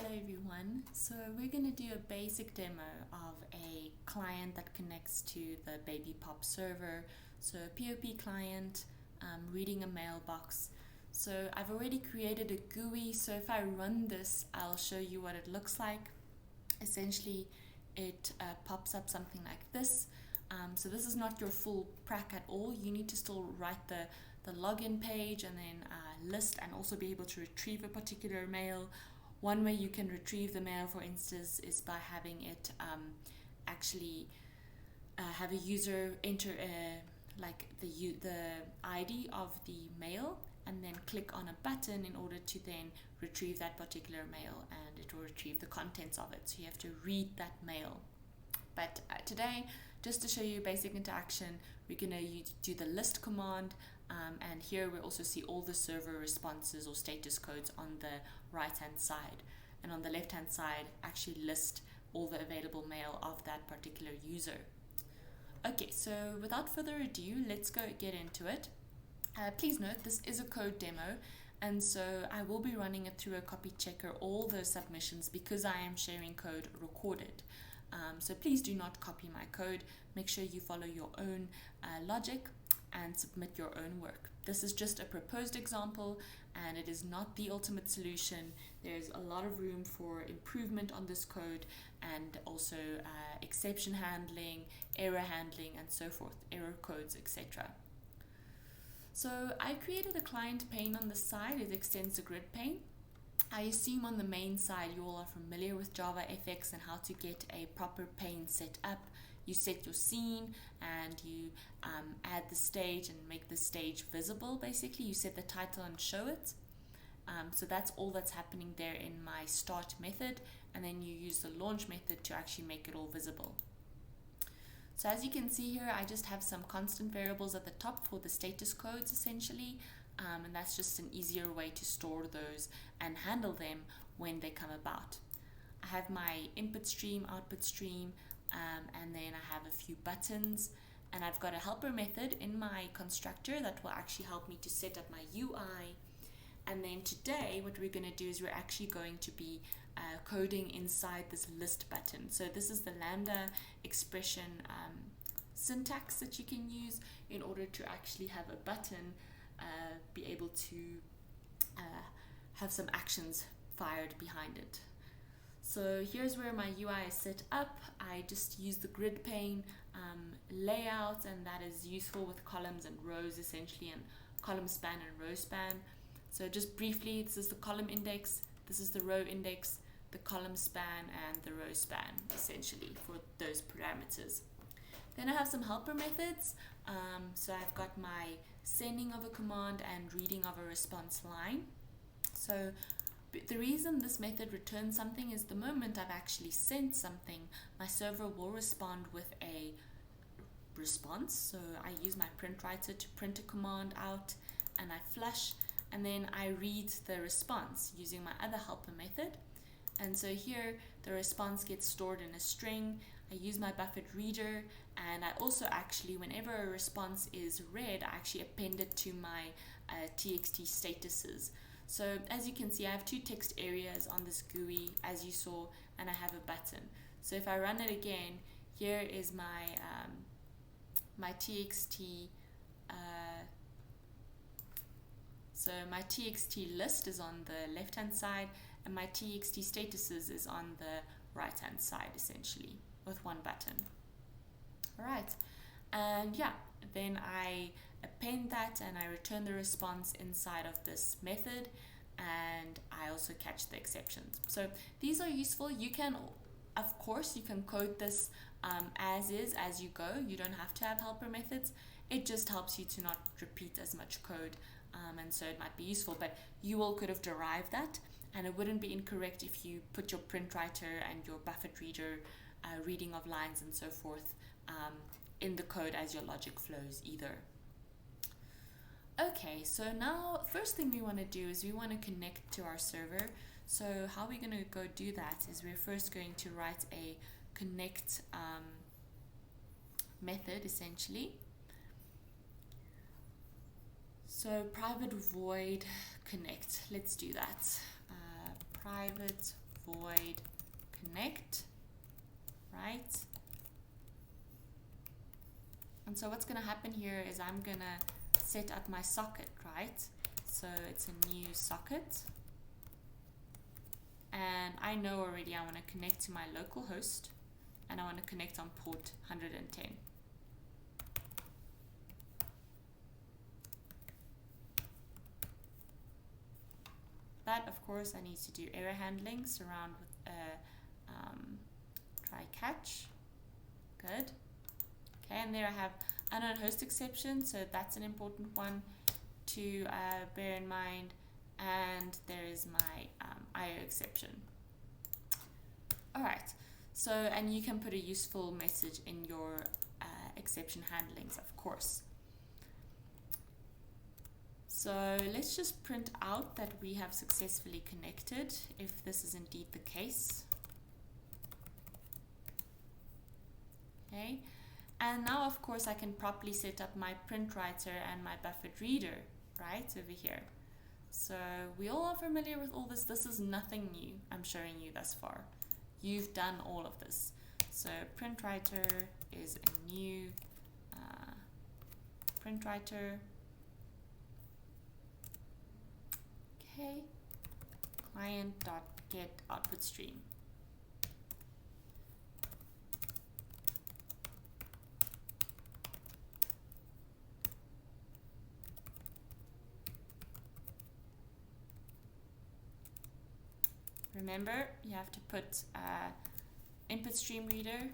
Hello everyone. So we're going to do a basic demo of a client that connects to the Baby Pop server. So a POP client reading a mailbox. So I've already created a GUI. So if I run this, I'll show you what it looks like. Essentially, it pops up something like this. So this is not your full prac at all. You need to still write the login page and then list and also be able to retrieve a particular mail. One way you can retrieve the mail, for instance, is by having it actually have a user enter like the ID of the mail and then click on a button in order to then retrieve that particular mail, and it will retrieve the contents of it. So you have to read that mail. But today, just to show you basic interaction, we're going to do the list command, and here we also see all the server responses or status codes on the right hand side, and on the left hand side actually list all the available mail of that particular user. Okay, so without further ado, let's go get into it. Please note this is a code demo, and so I will be running it through a copy checker, all the submissions, because I am sharing code recorded. So please do not copy my code. Make sure you follow your own logic and submit your own work. This is just a proposed example and it is not the ultimate solution. There's a lot of room for improvement on this code, and also exception handling, error handling, and so forth, error codes, etc. So I created a client pane on the side. It extends the grid pane. I assume on the main side you all are familiar with JavaFX and how to get a proper pane set up. You set your scene and you add the stage and make the stage visible. Basically, you set the title and show it. So that's all that's happening there in my start method, and then you use the launch method to actually make it all visible. So as you can see here, I just have some constant variables at the top for the status codes essentially. And that's just an easier way to store those and handle them when they come about. I have my input stream, output stream, and then I have a few buttons, and I've got a helper method in my constructor that will actually help me to set up my UI. And then today what we're going to do is we're actually going to be coding inside this list button. So this is the Lambda expression syntax that you can use in order to actually have a button be able to have some actions fired behind it. So here's where my UI is set up. I just use the grid pane layout, and that is useful with columns and rows essentially, and column span and row span. So just briefly, this is the column index, this is the row index, the column span, and the row span essentially for those parameters. Then I have some helper methods. So I've got my sending of a command and reading of a response line. So the reason this method returns something is the moment I've actually sent something, my server will respond with a response. So I use my print writer to print a command out, and I flush, and then I read the response using my other helper method. And so here the response gets stored in a string. I use my buffered reader, and I also actually, whenever a response is read, I actually append it to my txt statuses. So as you can see, I have two text areas on this GUI as you saw, and I have a button. So if I run it again, here is my my txt. So my txt list is on the left hand side, and my txt statuses is on the right hand side essentially, with one button. Alright, and yeah, then I append that and I return the response inside of this method, and I also catch the exceptions. So these are useful. You can, of course, you can code this as is, as you go. You don't have to have helper methods. It just helps you to not repeat as much code, and so it might be useful, but you all could have derived that, and it wouldn't be incorrect if you put your print writer and your buffered reader reading of lines and so forth in the code as your logic flows either. Okay, so now first thing we want to do is we want to connect to our server. So how we're going to go do that is we're first going to write a connect method essentially. So private void connect, let's do that. Private void connect, right? And so what's going to happen here is I'm going to set up my socket, right? So it's a new socket. And I know already I want to connect to my local host, and I want to connect on port 110. But of course I need to do error handling, surround with a try catch. Good. Okay, and there I have unknown host exception, so that's an important one to bear in mind. And there is my IO exception. All right, so, and you can put a useful message in your exception handlings, of course. So let's just print out that we have successfully connected, if this is indeed the case. Okay, and now of course I can properly set up my print writer and my buffered reader right over here. So we all are familiar with all this. This is nothing new I'm showing you thus far. You've done all of this. So print writer is a new print writer. Okay, client.get output stream. Remember, you have to put input stream reader,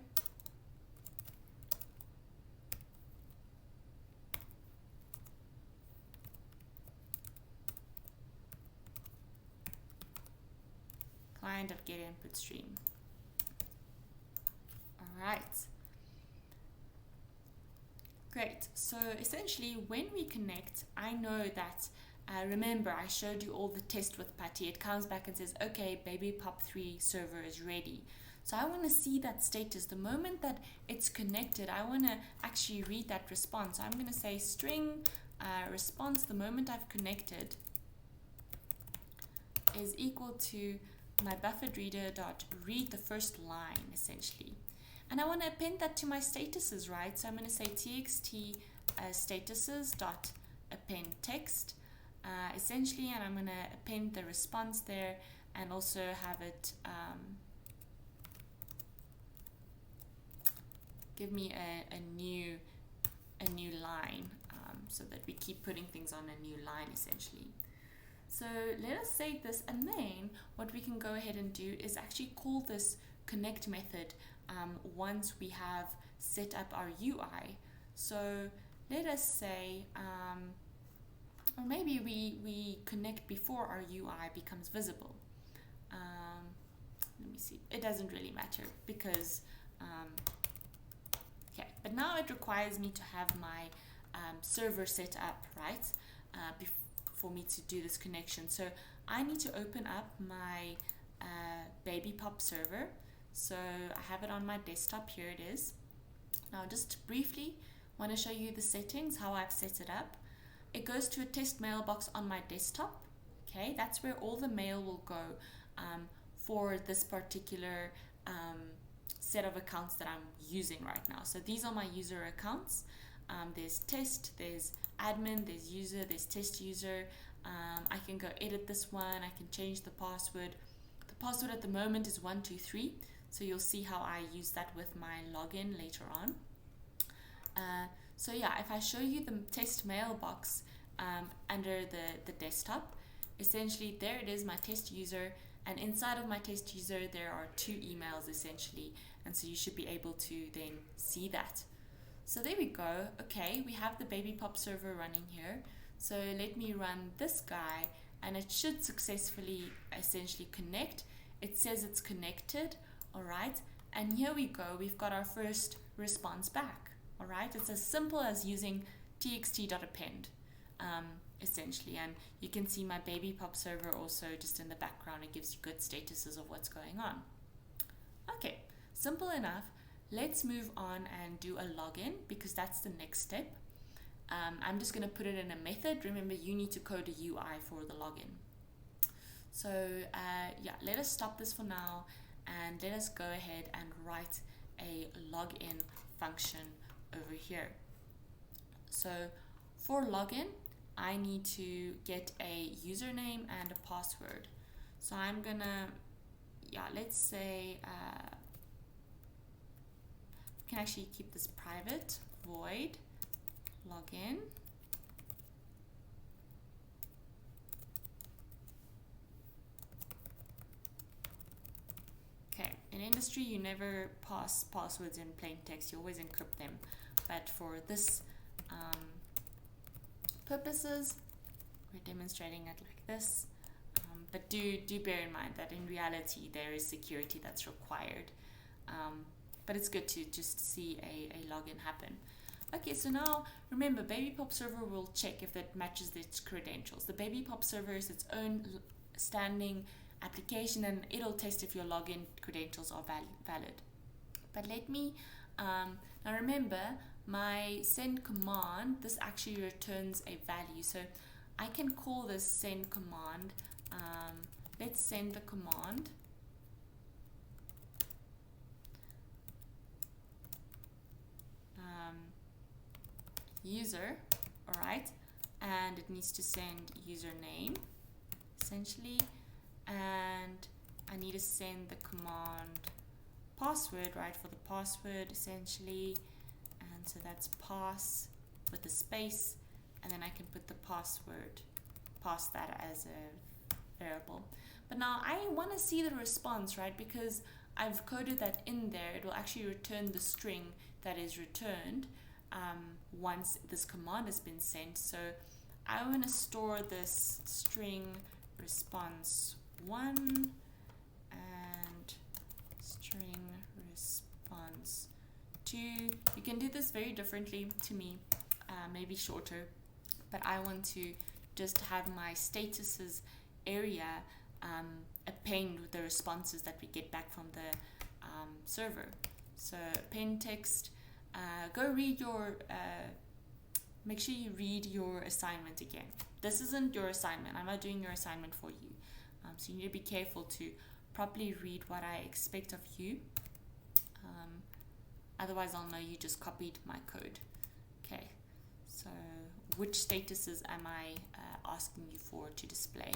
client.get input stream. All right. Great. So essentially, when we connect, I know that. Remember, I showed you all the test with Patty. It comes back and says, okay, baby POP3 server is ready. So I want to see that status. The moment that it's connected, I want to actually read that response. So I'm going to say string response, the moment I've connected, is equal to my buffered reader dot read the first line, essentially. And I want to append that to my statuses, right? So I'm going to say txt statuses dot append text. Essentially, and I'm going to append the response there and also have it give me a new line so that we keep putting things on a new line essentially. So let us save this, and then what we can go ahead and do is actually call this connect method once we have set up our UI. So let us say or maybe we connect before our UI becomes visible. Let me see. It doesn't really matter because, okay. But now it requires me to have my server set up, right? For me to do this connection. So I need to open up my baby pop server. So I have it on my desktop. Here it is. Now just briefly want to show you the settings, how I've set it up. It goes to a test mailbox on my desktop. Okay, that's where all the mail will go for this particular set of accounts that I'm using right now. So these are my user accounts. There's test, there's admin, there's user, there's test user. I can go edit this one. I can change the password. The password at the moment is 123. So you'll see how I use that with my login later on. So yeah, if I show you the test mailbox under the desktop, essentially there it is, my test user, and inside of my test user there are 2 emails essentially, and so you should be able to then see that. So there we go. Okay, we have the baby pop server running here. So let me run this guy, and it should successfully essentially connect. It says it's connected, all right, and here we go. We've got our first response back. All right, it's as simple as using txt.append essentially, and you can see my baby pop server also just in the background. It gives you good statuses of what's going on. Okay, simple enough. Let's move on and do a login because that's the next step. I'm just going to put it in a method. Remember, you need to code a UI for the login. So yeah, let us stop this for now and let us go ahead and write a login function over here. So for login, I need to get a username and a password. So I'm gonna, yeah, let's say, we can actually keep this private, void login. Okay, in industry you never pass passwords in plain text, you always encrypt them. But for this purposes, we're demonstrating it like this. But do bear in mind that in reality there is security that's required. But it's good to just see a login happen. Okay, so now remember, BabyPop server will check if that matches its credentials. The BabyPop server is its own standing application, and it'll test if your login credentials are valid. But let me, now remember, my send command, this actually returns a value. So I can call this send command. Let's send the command. User, all right, and it needs to send username essentially, and I need to send the command password, right, for the password essentially, and so that's pass with a space, and then I can put the password past that as a variable. But now I want to see the response, right, because I've coded that in there. It will actually return the string that is returned once this command has been sent. So I want to store this string response 1 and string response 2. You can do this very differently to me, maybe shorter, but I want to just have my statuses area append with the responses that we get back from the server. So append text, go read your, make sure you read your assignment again. This isn't your assignment. I'm not doing your assignment for you. So you need to be careful to properly read what I expect of you. Otherwise I'll know you just copied my code. Okay, so which statuses am I asking you for to display?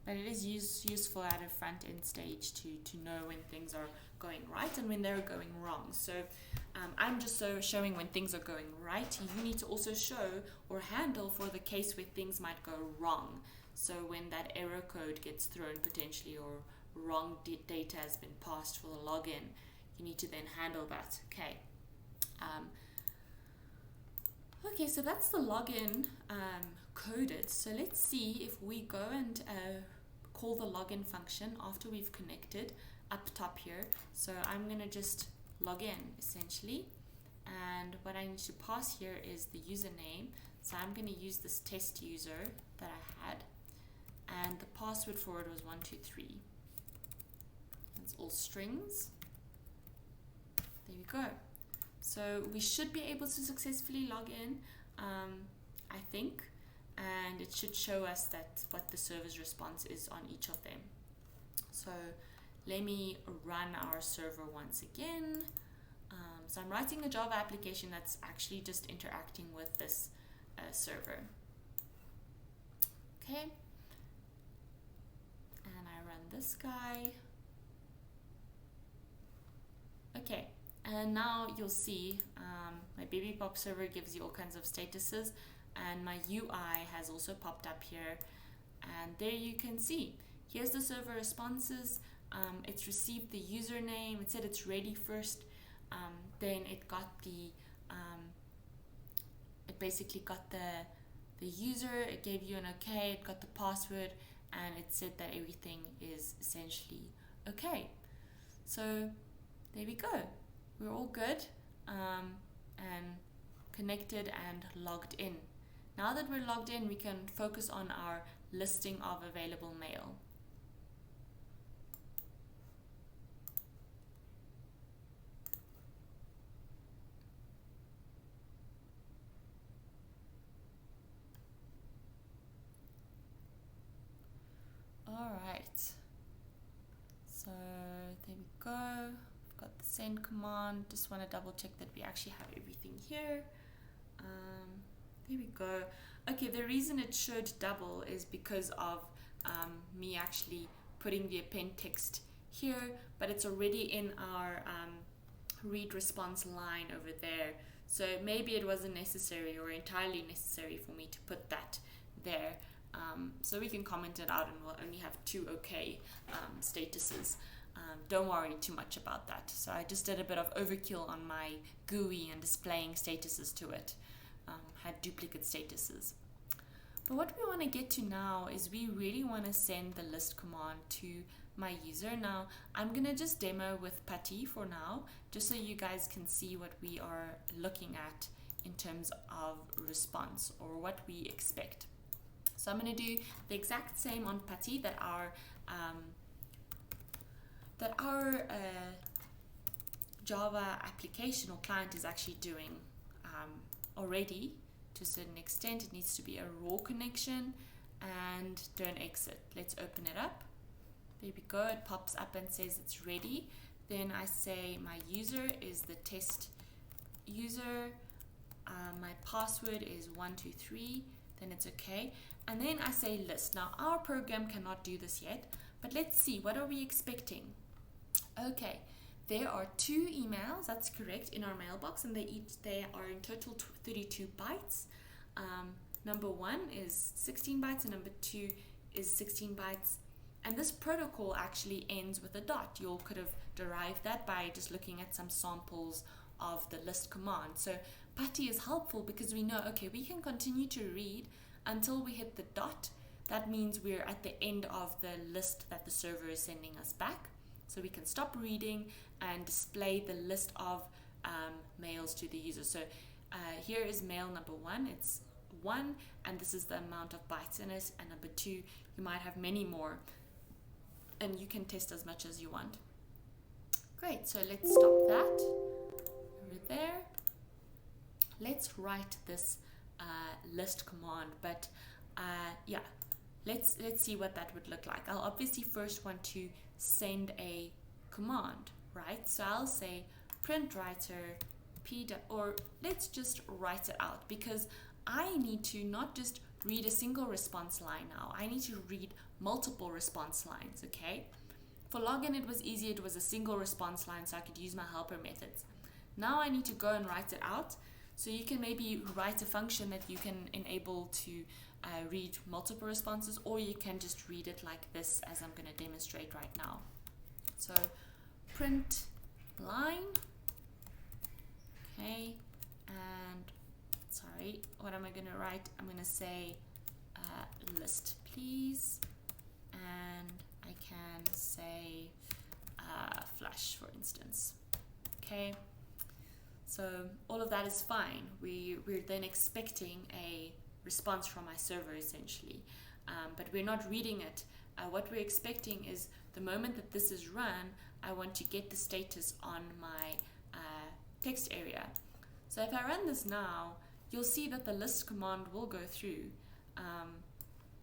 But it is useful at a front-end stage to know when things are going right and when they're going wrong. So I'm just showing when things are going right. You need to also show or handle for the case where things might go wrong. So when that error code gets thrown potentially, or wrong data has been passed for the login, you need to then handle that. Okay. Okay, so that's the login coded. So let's see if we go and call the login function after we've connected up top here. So I'm going to just log in essentially, and what I need to pass here is the username. So I'm going to use this test user that I had, and the password for it was 123. It's all strings. There we go. So we should be able to successfully log in, I think, and it should show us that what the server's response is on each of them. So let me run our server once again. So I'm writing a Java application that's actually just interacting with this server. Okay, and I run this guy. Okay, and now you'll see my BabyPop server gives you all kinds of statuses, and my UI has also popped up here, and there you can see here's the server responses. It's received the username, it said it's ready first, then it got the it basically got the user, it gave you an okay, it got the password, and it said that everything is essentially okay. So there we go, we're all good and connected and logged in. Now that we're logged in, we can focus on our listing of available mail. send command. Just want to double check that we actually have everything here. There we go. Okay, the reason it showed double is because of me actually putting the append text here, but it's already in our read response line over there. So maybe it wasn't necessary or entirely necessary for me to put that there. So we can comment it out and we'll only have 2 okay statuses. Don't worry too much about that. So I just did a bit of overkill on my GUI and displaying statuses to it. Had duplicate statuses. But what we want to get to now is we really want to send the list command to my user. Now I'm going to just demo with POP3 for now, just so you guys can see what we are looking at in terms of response or what we expect. So I'm going to do the exact same on POP3 that our Java application or client is actually doing already. To a certain extent, it needs to be a raw connection and don't exit. Let's open it up. There we go. It pops up and says it's ready. Then I say my user is the test user. My password is 123. Then it's okay. And then I say list. Now our program cannot do this yet, but let's see, what are we expecting? Okay, there are 2 emails, that's correct, in our mailbox, and they are in total 32 bytes. Number 1 is 16 bytes and number 2 is 16 bytes. And this protocol actually ends with a dot. You all could have derived that by just looking at some samples of the list command. So POP3 is helpful because we know, okay, we can continue to read until we hit the dot. That means we're at the end of the list that the server is sending us back. So we can stop reading and display the list of mails to the user. So here is mail number 1. It's 1, and this is the amount of bytes in it. And number 2, you might have many more, and you can test as much as you want. Great, so let's stop that over there. Let's write this list command, but yeah, let's see what that would look like. I'll obviously first want to send a command, right? So I'll say print writer or let's just write it out, because I need to not just read a single response line now. I need to read multiple response lines, okay? For login, it was easy. It was a single response line, so I could use my helper methods. Now I need to go and write it out. So you can maybe write a function that you can enable to read multiple responses, or you can just read it like this, as I'm going to demonstrate right now. So print line, okay, and sorry, what am I going to write? I'm going to say list, please, and I can say flash, for instance. Okay, so all of that is fine. We're then expecting a response from my server, essentially, but we're not reading it. What we're expecting is the moment that this is run, I want to get the status on my text area. So if I run this now, you'll see that the list command will go through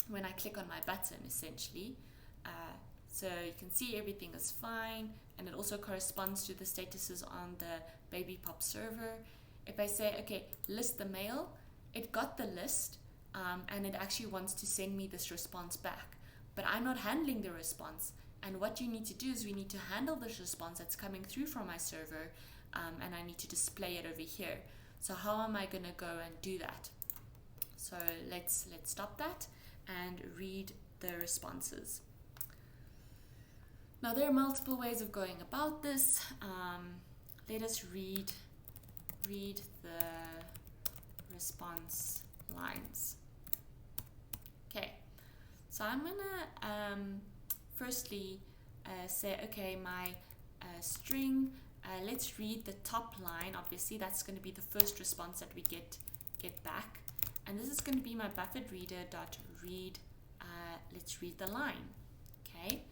when I click on my button, essentially. So you can see everything is fine, and it also corresponds to the statuses on the baby pop server. If I say, okay, list the mail, it got the list, and it actually wants to send me this response back. But I'm not handling the response, and what you need to do is we need to handle this response that's coming through from my server, and I need to display it over here. So how am I going to go and do that? So let's stop that and read the responses. Now there are multiple ways of going about this. Let us read the response lines. Okay, so I'm gonna firstly say, okay, my string, let's read the top line. Obviously that's going to be the first response that we get back, and this is going to be my buffered reader dot read. Let's read the line. Okay,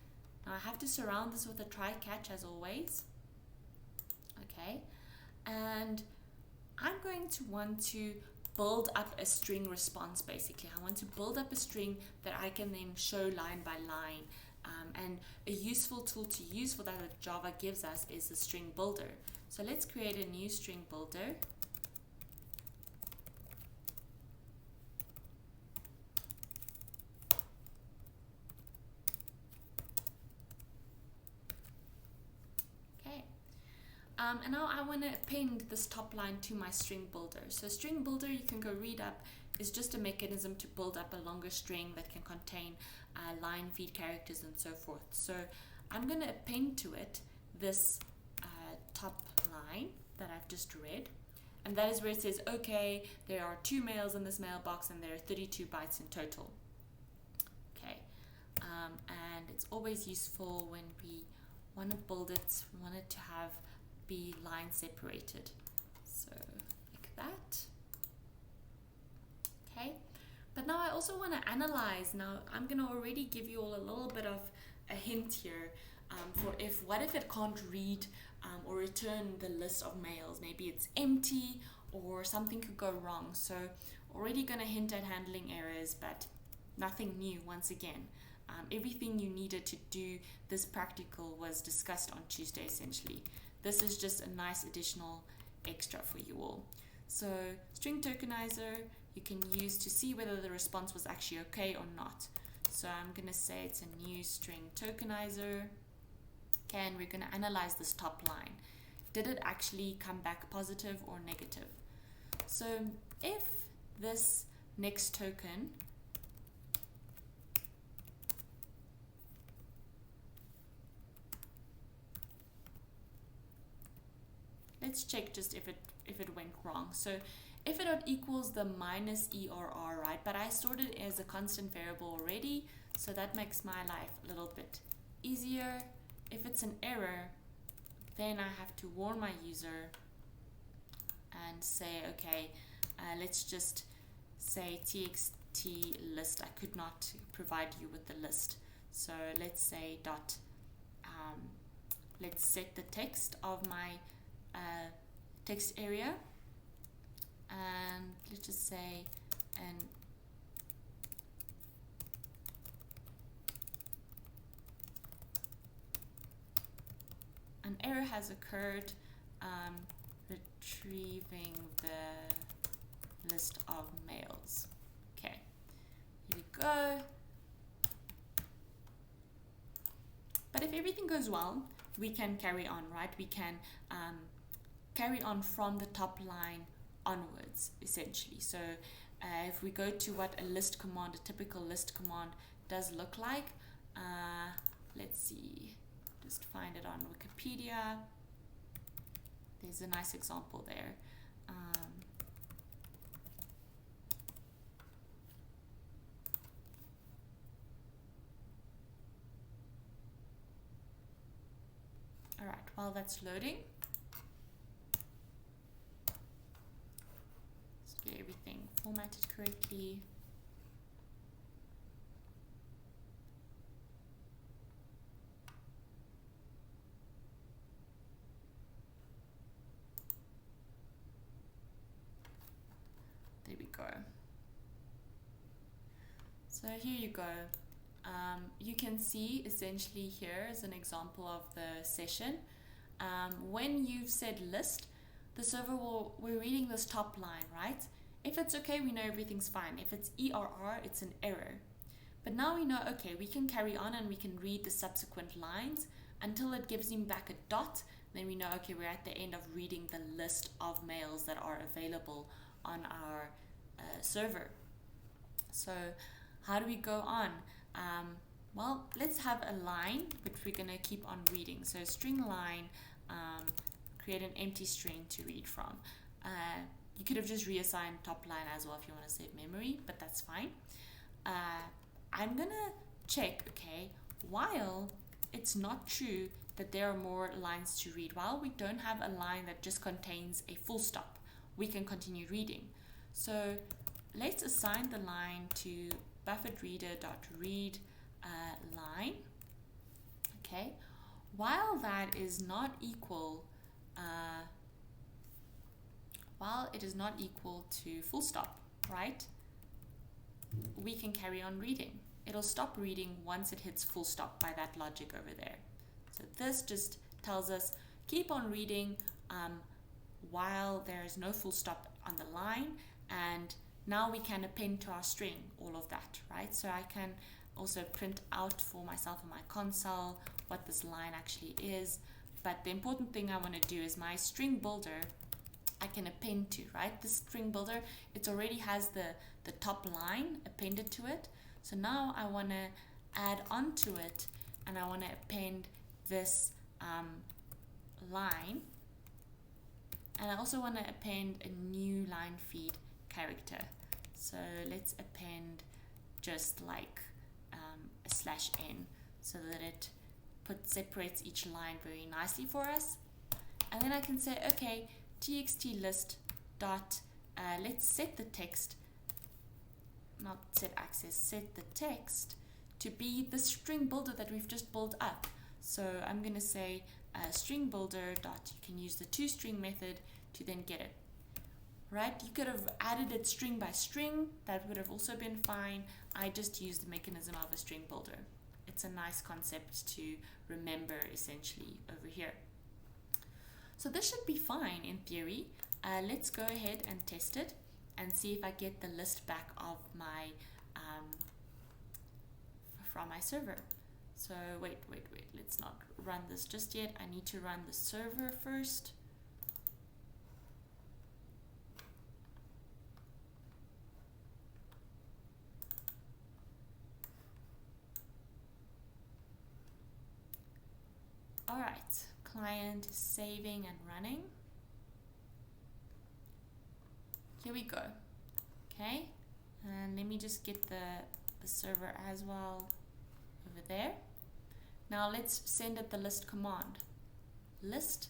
now I have to surround this with a try catch as always. Okay, and I'm going to want to build up a string response. Basically I want to build up a string that I can then show line by line And a useful tool to use for that that Java gives us is the string builder. So let's create a new string builder. Okay. And now I want to append this top line to my string builder. So string builder, you can go read up, is just a mechanism to build up a longer string that can contain line feed characters and so forth. So I'm going to append to it this top line that I've just read, and that is where it says, okay, there are 2 mails in this mailbox and there are 32 bytes in total. Okay, and it's always useful when we want to build it, we want it to be line separated, so like that. Okay, but now I also want to analyze. Now I'm going to already give you all a little bit of a hint here for what if it can't read or return the list of mails. Maybe it's empty or something could go wrong. So already going to hint at handling errors, but nothing new once again. Everything you needed to do this practical was discussed on Tuesday essentially. This is just a nice additional extra for you all. So string tokenizer you can use to see whether the response was actually okay or not. So I'm going to say it's a new string tokenizer. Okay, and we're going to analyze this top line. Did it actually come back positive or negative? So if this next token let's check just if it went wrong. So if it equals the minus ERR, right? But I stored it as a constant variable already, so that makes my life a little bit easier. If it's an error, then I have to warn my user and say, okay, let's just say txt list. I could not provide you with the list. So let's say dot, let's set the text of my text area, and let's just say an error has occurred retrieving the list of mails. Okay, here we go. But if everything goes well, we can carry on, right? We can carry on from the top line onwards, essentially. So if we go to what a list command, a typical list command does look like, let's see, just find it on Wikipedia. There's a nice example there. All right, while that's loading, let's get everything formatted correctly. There we go. So here you go. You can see essentially here is an example of the session. When you've said list, the server we're reading this top line, right? If it's okay, we know everything's fine. If it's ERR, it's an error. But now we know, okay, we can carry on and we can read the subsequent lines until it gives him back a dot. Then we know, okay, we're at the end of reading the list of mails that are available on our server. So how do we go on? Well, let's have a line which we're going to keep on reading. So string line, create an empty string to read from. You could have just reassigned top line as well if you want to save memory, but that's fine. I'm going to check, okay, while it's not true that there are more lines to read, while we don't have a line that just contains a full stop, we can continue reading. So let's assign the line to bufferedReader.read line. Okay, while that is not equal, while it is not equal to full stop, right? We can carry on reading. it'll stop reading once it hits full stop by that logic over there. So this just tells us keep on reading while there is no full stop on the line, and now we can append to our string all of that, right? So I can also print out for myself on my console what this line actually is. But the important thing I want to do is my string builder I can append to, right? This string builder, it already has the top line appended to it. So now I want to add on to it, and I want to append this line. And I also want to append a new line feed character. So let's append just like a /n so that it separates each line very nicely for us. And then I can say, okay, txt list dot, let's set the text, not set access, set the text to be the string builder that we've just built up. So I'm going to say string builder dot, you can use the toString method to then get it. Right? You could have added it string by string, that would have also been fine. I just used the mechanism of a string builder. It's a nice concept to remember essentially over here. So this should be fine in theory. Let's go ahead and test it and see if I get the list back of my from my server. So wait, let's not run this just yet. I need to run the server first. All right, client is saving and running. Here we go. Okay, and let me just get the server as well over there. Now let's send it the list command. List,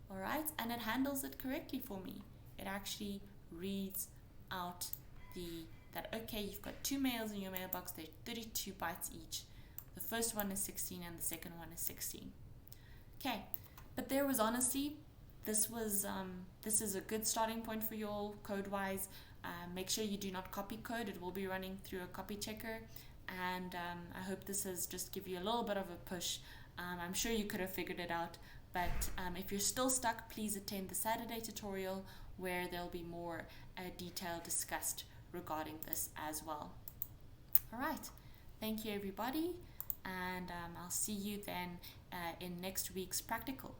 all right, and it handles it correctly for me. It actually reads out that okay, you've got 2 mails in your mailbox, they're 32 bytes each. The first one is 16 and the second one is 16. Okay, but there was honesty. This is a good starting point for you all code-wise. Make sure you do not copy code. It will be running through a copy checker, and I hope this has just give you a little bit of a push. I'm sure you could have figured it out, but if you're still stuck, please attend the Saturday tutorial where there'll be more detail discussed regarding this as well. All right, thank you everybody, and I'll see you then in next week's practical.